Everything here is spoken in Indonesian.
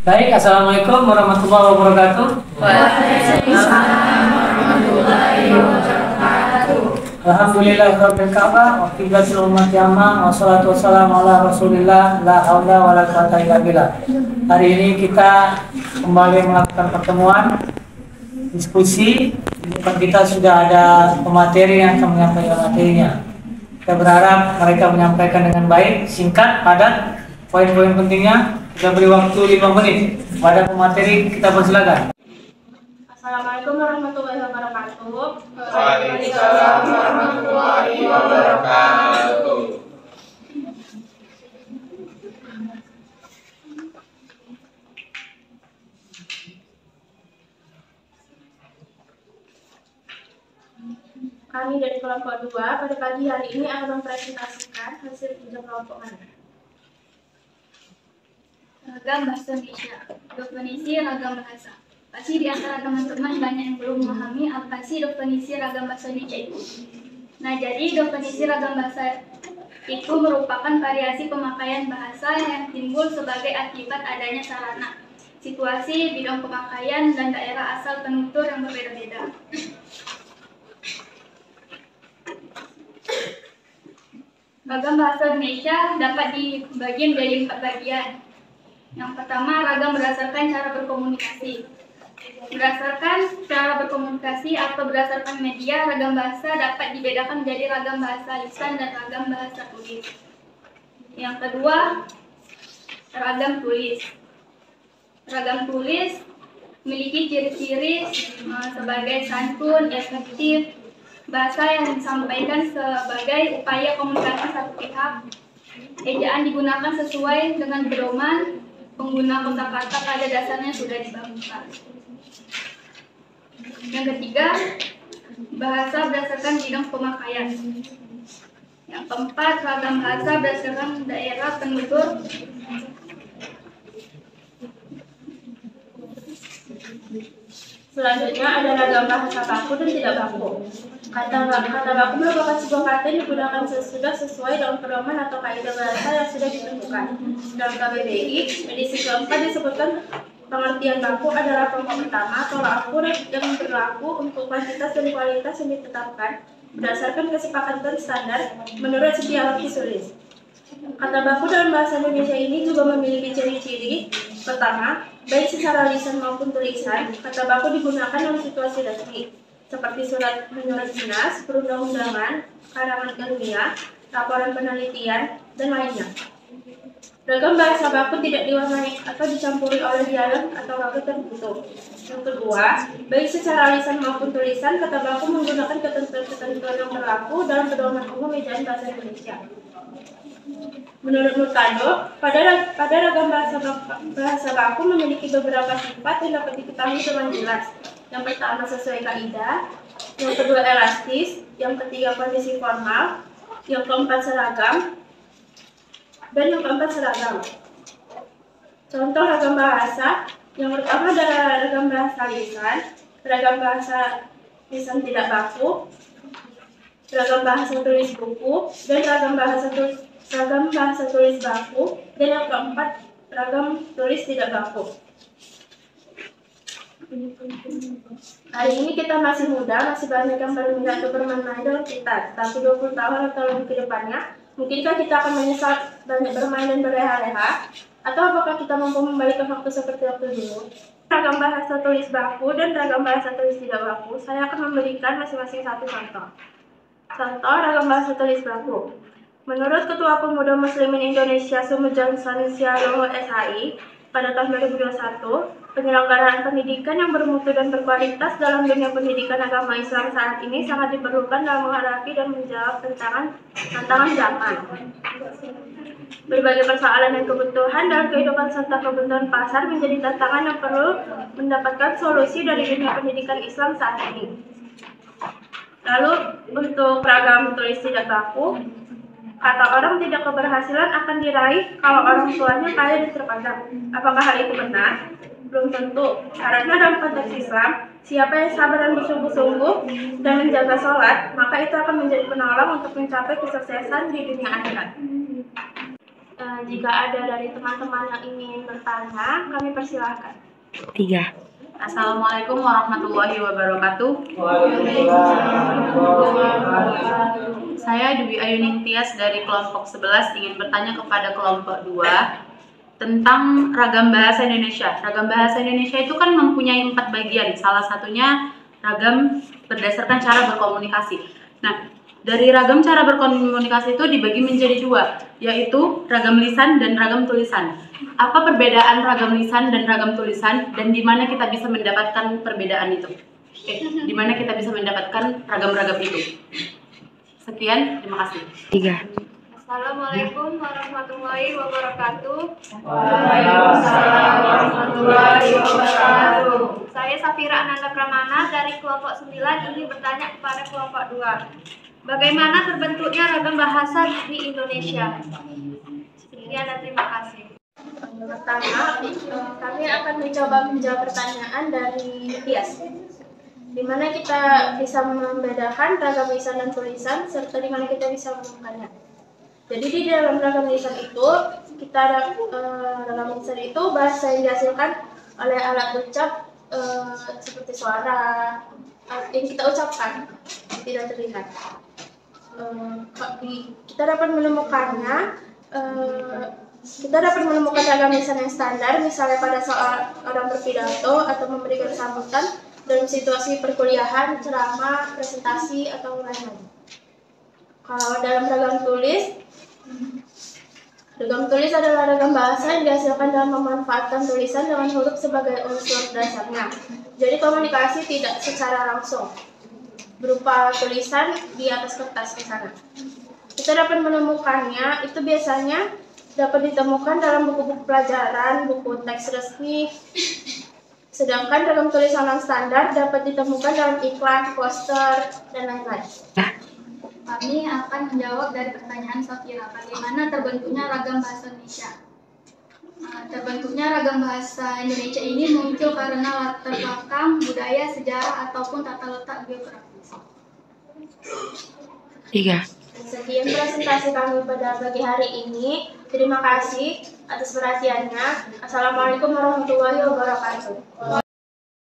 Baik, Assalamualaikum warahmatullahi wabarakatuh. Waalaikumsalam warahmatullahi wabarakatuh. Alhamdulillahirabbil ka'bah wa qiblatul ummati amma wassalatu wassalamu ala Rasulillah la haula wala quwwata illa billah. Hari ini kita kembali melakukan pertemuan diskusi. Di depan kita sudah ada pemateri yang akan menyampaikan materinya. Kita berharap mereka menyampaikan dengan baik, singkat, padat. Poin-poin pentingnya kita beri waktu 5 menit pada pemateri, kita persilakan. Assalamualaikum warahmatullahi wabarakatuh. Waalaikumsalam warahmatullahi wabarakatuh. Kami dari kelompok 2 pada pagi hari ini akan mempresentasikan hasil kerja kelompok kami. Ragam bahasa Indonesia. Definisi ragam bahasa. Pasti di antara teman-teman banyak yang belum memahami apa sih definisi ragam bahasa Indonesia itu. Nah, jadi definisi ragam bahasa itu merupakan variasi pemakaian bahasa yang timbul sebagai akibat adanya sarana, situasi, bidang pemakaian, dan daerah asal penutur yang berbeda-beda. Ragam bahasa Indonesia dapat dibagi menjadi 4 bagian. Yang pertama, ragam berdasarkan cara berkomunikasi. Berdasarkan cara berkomunikasi atau berdasarkan media, ragam bahasa dapat dibedakan menjadi ragam bahasa lisan dan ragam bahasa tulis. Yang kedua, ragam tulis. Ragam tulis memiliki ciri-ciri sebagai santun, efektif, bahasa yang disampaikan sebagai upaya komunikasi satu pihak, ejaan digunakan sesuai dengan pedoman, pengguna kosakata pada dasarnya sudah dibangunkan. Yang ketiga, bahasa berdasarkan bidang pemakaian. Yang keempat, ragam bahasa berdasarkan daerah penutur. Selanjutnya ada ragam bahasa baku dan tidak baku. Kata baku merupakan sebuah kata yang digunakan sesuai dengan pedoman atau kaidah bahasa yang sudah ditentukan. Dalam KBBI, edisi keempat disebutkan pengertian baku adalah pokok utama tolak ukur yang berlaku untuk kuantitas dan kualitas yang ditetapkan berdasarkan kesepakatan standar menurut setiap tulis. Kata baku dalam bahasa Indonesia ini juga memiliki ciri-ciri. Pertama, baik secara lisan maupun tulisan, kata baku digunakan dalam situasi resmi, seperti surat menyurat dinas, perundang-undangan, karangan ilmiah, laporan penelitian, dan lainnya. Ragam bahasa baku tidak diwarnai atau dicampuri oleh dialek atau waktu tertentu. Yang kedua, baik secara lisan maupun tulisan, kata baku menggunakan ketentuan-ketentuan yang berlaku dalam pedoman umum ejaan bahasa Indonesia. Menurut Murtado, pada ragam bahasa baku memiliki beberapa sifat yang dapat diketahui dengan jelas. Yang pertama, sesuai kaidah. Yang kedua, elastis. Yang ketiga, kondisi formal. Yang keempat, seragam. Dan yang keempat, seragam. Contoh ragam bahasa. Yang pertama adalah ragam bahasa lisan, ragam bahasa lisan tidak baku, ragam bahasa tulis buku, dan ragam bahasa tulis baku, dan yang keempat, ragam tulis tidak baku. Hari ini kita masih muda, masih banyak yang berminat untuk bermain dengan kita. Tapi 20 tahun atau lebih ke depannya, mungkinkah kita akan menyesal banyak bermain dan berleha-leha? Atau apakah kita mampu membalikan waktu seperti waktu dulu? Ragam bahasa tulis baku dan ragam bahasa tulis tidak baku, saya akan memberikan masing-masing satu contoh. Contoh ragam bahasa tulis baku. Menurut Ketua Pemuda Muslimin Indonesia Sumujan Sanisialo SHI, pada tahun 2021, penyelenggaraan pendidikan yang bermutu dan berkualitas dalam dunia pendidikan agama Islam saat ini sangat diperlukan dalam menghadapi dan menjawab tantangan zaman. Berbagai persoalan dan kebutuhan dalam kehidupan serta kebutuhan pasar menjadi tantangan yang perlu mendapatkan solusi dari dunia pendidikan Islam saat ini. Lalu untuk ragam tulis tidak baku, kata orang tidak keberhasilan akan diraih kalau orang tuanya kaya dan terpandang. Apakah hal itu benar? Belum tentu. Karena dalam konteks Islam, siapa yang sabar dan bersungguh-sungguh dan menjaga sholat, maka itu akan menjadi penolong untuk mencapai kesuksesan di dunia akhirat. Jika ada dari teman-teman yang ingin bertanya, kami persilahkan. 3. Assalamualaikum warahmatullahi wabarakatuh. Saya Dwi Ayuning Tias dari kelompok 11 ingin bertanya kepada kelompok 2 tentang ragam bahasa Indonesia. Ragam bahasa Indonesia itu kan mempunyai 4 bagian, salah satunya ragam berdasarkan cara berkomunikasi. Nah, dari ragam cara berkomunikasi itu dibagi menjadi 2, yaitu ragam lisan dan ragam tulisan. Apa perbedaan ragam lisan dan ragam tulisan, dan di mana kita bisa mendapatkan perbedaan itu? Di mana kita bisa mendapatkan ragam-ragam itu? Sekian, terima kasih. 3. Assalamualaikum warahmatullahi wabarakatuh. Waalaikumsalam warahmatullahi wabarakatuh. Saya Safira Ananda Pramana dari kelompok 9 ingin bertanya kepada kelompok 2. Bagaimana terbentuknya ragam bahasa di Indonesia? Sekian dan terima kasih. Pertama, kami akan mencoba menjawab pertanyaan dari Tias, di mana kita bisa membedakan ragam lisan dan tulisan, serta di mana kita bisa menemukannya. Jadi di dalam ragam lisan itu, kita ada ragam lisan itu bahasa yang dihasilkan oleh alat ucap seperti suara yang kita ucapkan, tidak terlihat. Kita dapat menemukannya. Kita dapat menemukan ragam lisan yang standar, misalnya pada saat orang berpidato atau memberikan sambutan dalam situasi perkuliahan, ceramah, presentasi, atau lain-lain. Kalau dalam ragam tulis adalah ragam bahasa yang dihasilkan dalam memanfaatkan tulisan dengan huruf sebagai unsur dasarnya. Jadi komunikasi tidak secara langsung, berupa tulisan di atas kertas di sana. Kita dapat menemukannya, itu biasanya dapat ditemukan dalam buku-buku pelajaran, buku teks resmi. Sedangkan ragam tulisan non standar dapat ditemukan dalam iklan, poster, dan lain-lain. Kami akan menjawab dari pertanyaan Safira. Bagaimana terbentuknya ragam bahasa Indonesia? Terbentuknya ragam bahasa Indonesia ini muncul karena latar belakang, budaya, sejarah, ataupun tata letak geografis. 3. Sekian presentasi kami pada pagi hari ini. Terima kasih atas perhatiannya. Assalamualaikum warahmatullahi wabarakatuh.